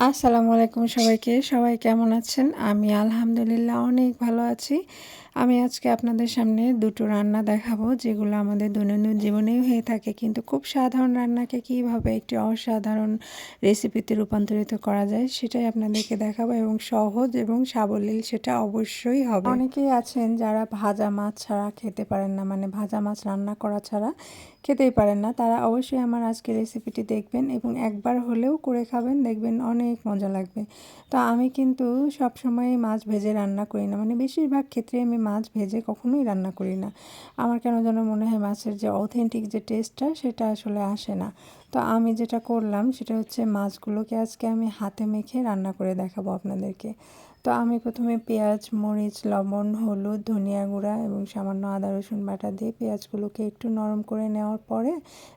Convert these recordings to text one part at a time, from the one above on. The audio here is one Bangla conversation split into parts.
আসসালামু আলাইকুম সবাইকে। সবাই কেমন আছেন? আমি আলহামদুলিল্লাহ অনেক ভালো আছি। আমি আজকে আপনাদের সামনে দুটো রান্না দেখাবো যেগুলো আমাদের দৈনন্দিন জীবনেই হয়ে থাকে। কিন্তু খুব সাধারণ রান্নাকে কীভাবে একটি অসাধারণ রেসিপিতে রূপান্তরিত করা যায় সেটাই আপনাদেরকে দেখাবো এবং সহজ এবং সাবলীল সেটা অবশ্যই হবে। অনেকেই আছেন যারা ভাজা মাছ ছাড়া খেতে পারেন না, মানে ভাজা মাছ রান্না করা ছাড়া খেতেই পারেন না। তারা অবশ্যই আমার আজকের রেসিপিটি দেখবেন এবং একবার হলেও করে খাবেন, দেখবেন অনেক মজা লাগবে। তো আমি কিন্তু সবসময় মাছ ভেজে রান্না করি না, মানে বেশিরভাগ ক্ষেত্রে আমি মাছ ভেজে কখনোই রান্না করি না। আমার কেন যেন মনে হয় মাছের যে অথেন্টিক যে টেস্টটা সেটা আসলে আসে না। তো আমি যেটা করলাম সেটা হচ্ছে মাছগুলোকে আজকে আমি হাতে মেখে রান্না করে দেখাবো আপনাদেরকে। তো আমি প্রথমে পেঁয়াজ, মরিচ, লবণ, হলুদ, ধনিয়া গুঁড়া এবং সামান্য আদা রসুন বাটা দিয়ে পেঁয়াজগুলোকে একটু নরম করে নেওয়ার পরে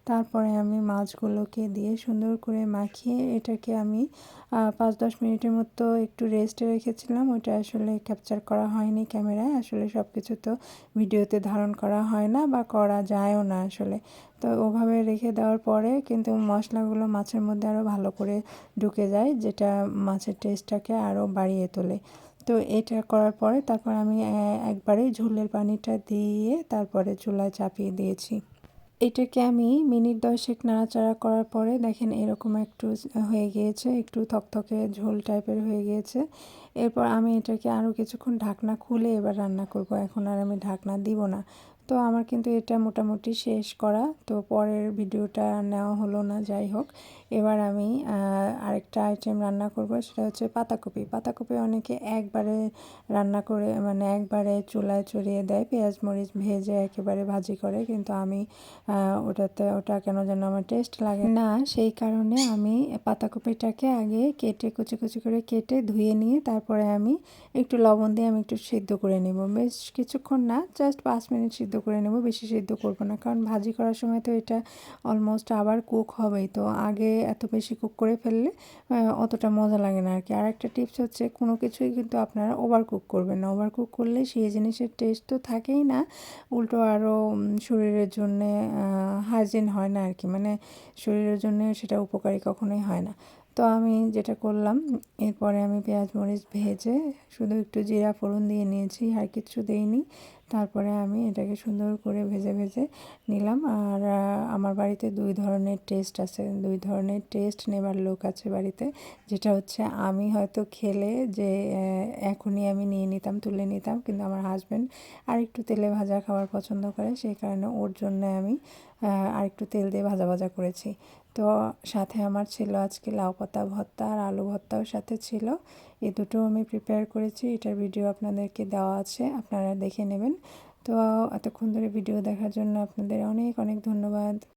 তারপরে আমি মাছগুলোকে দিয়ে সুন্দর করে মাখিয়ে এটাকে আমি 5-10 মিনিটের মতো একটু রেস্টে রেখেছিলাম। ওটা আসলে ক্যাপচার করা হয়নি ক্যামেরায়, আসলে সব কিছু তো ভিডিওতে ধারণ করা হয় না বা করা যায়ও না আসলে। তো ওভাবে রেখে দেওয়ার পরে কিন্তু মশলাগুলো মাছের মধ্যে আরও ভালো করে ঢুকে যায়, যেটা মাছের টেস্টটাকে আরও বাড়িয়ে তোলে। তো এটা করার পরে তারপর আমি একবারেই ঝোলের পানিটা দিয়ে তারপরে চুলায় চাপিয়ে দিয়েছি। এটাকে আমি মিনিট 10 নাড়াচাড়া করার পরে দেখেন এরকম একটু হয়ে গিয়েছে, একটু থকথকে ঝোল টাইপের হয়ে গিয়েছে। এরপর আমি এটাকে আরও কিছুক্ষণ ঢাকনা খুলে এবার রান্না করব। এখন আর আমি ঢাকনা দিব না। তো আমার কিন্তু এটা মোটামুটি শেষ করা, তো পরের ভিডিওটা নেওয়া হলো না, যাই হোক। এবার আমি আরেকটা আইটেম রান্না করব, সেটা হচ্ছে পাতাকপি। পাতাকপি অনেকে একবারে রান্না করে, মানে একবারে চুলায় চড়িয়ে দেয়, পেঁয়াজ মরিচ ভেজে একেবারে ভাজি করে, কিন্তু আমি ওটা কেন যেন আমার টেস্ট লাগে না। সেই কারণে আমি পাতাকপিটাকে আগে কেটে কুচি কুচি করে কেটে ধুয়ে নিয়ে তারপরে আমি একটু লবণ দিয়ে আমি একটু সিদ্ধ করে নেব। বেশ কিছুক্ষণ না, জাস্ট 5 মিনিট সিদ্ধ করে নেব, বেশি সিদ্ধ করব না, কারণ ভাজি করার সময় তো এটা অলমোস্ট আবার কুক হবেই। তো আগে এত বেশি কুক করে ফেললে অতটা মজা লাগে না আর কি। আর একটা টিপস হচ্ছে, কোনো কিছুই কিন্তু আপনারা ওভার কুক করবেন না। ওভার কুক করলে সেই জিনিসের টেস্ট তো থাকেই না, উল্টো আরও শরীরের জন্যে হাইজিন হয় না আর কি, মানে শরীরের জন্য সেটা উপকারী কখনোই হয় না। তো আমি যেটা করলাম, এরপরে আমি পেঁয়াজ মরিচ ভেজে শুধু একটু জিরা ফোড়ন দিয়ে নিয়েছি, আর কিছু দেইনি। তারপরে আমি এটাকে সুন্দর করে ভেজে ভেজে নিলাম। আর আমার বাড়িতে 2 ধরনের টেস্ট আছে, 2 ধরনের টেস্ট নেবার লোক আছে বাড়িতে। যেটা হচ্ছে আমি হয়তো খেলে যে এখনই আমি নিয়ে নিতাম, তুলে নিতাম, কিন্তু আমার হাজব্যান্ড আরেকটু তেলে ভাজা খাবার পছন্দ করে, সেই কারণে ওর জন্য আমি আরেকটু তেল দিয়ে ভাজা ভাজা করেছি। তো সাথে আমার ছিল আজকে লাউ পাতা ভর্তা আর আলু ভর্তাও সাথে ছিল। এই দুটো আমি প্রিপেয়ার করেছি, এটার ভিডিও আপনাদেরকে দেওয়া আছে, আপনারা দেখে নেবেন। তো এতক্ষণ ধরে ভিডিও দেখার জন্য আপনাদের অনেক অনেক ধন্যবাদ।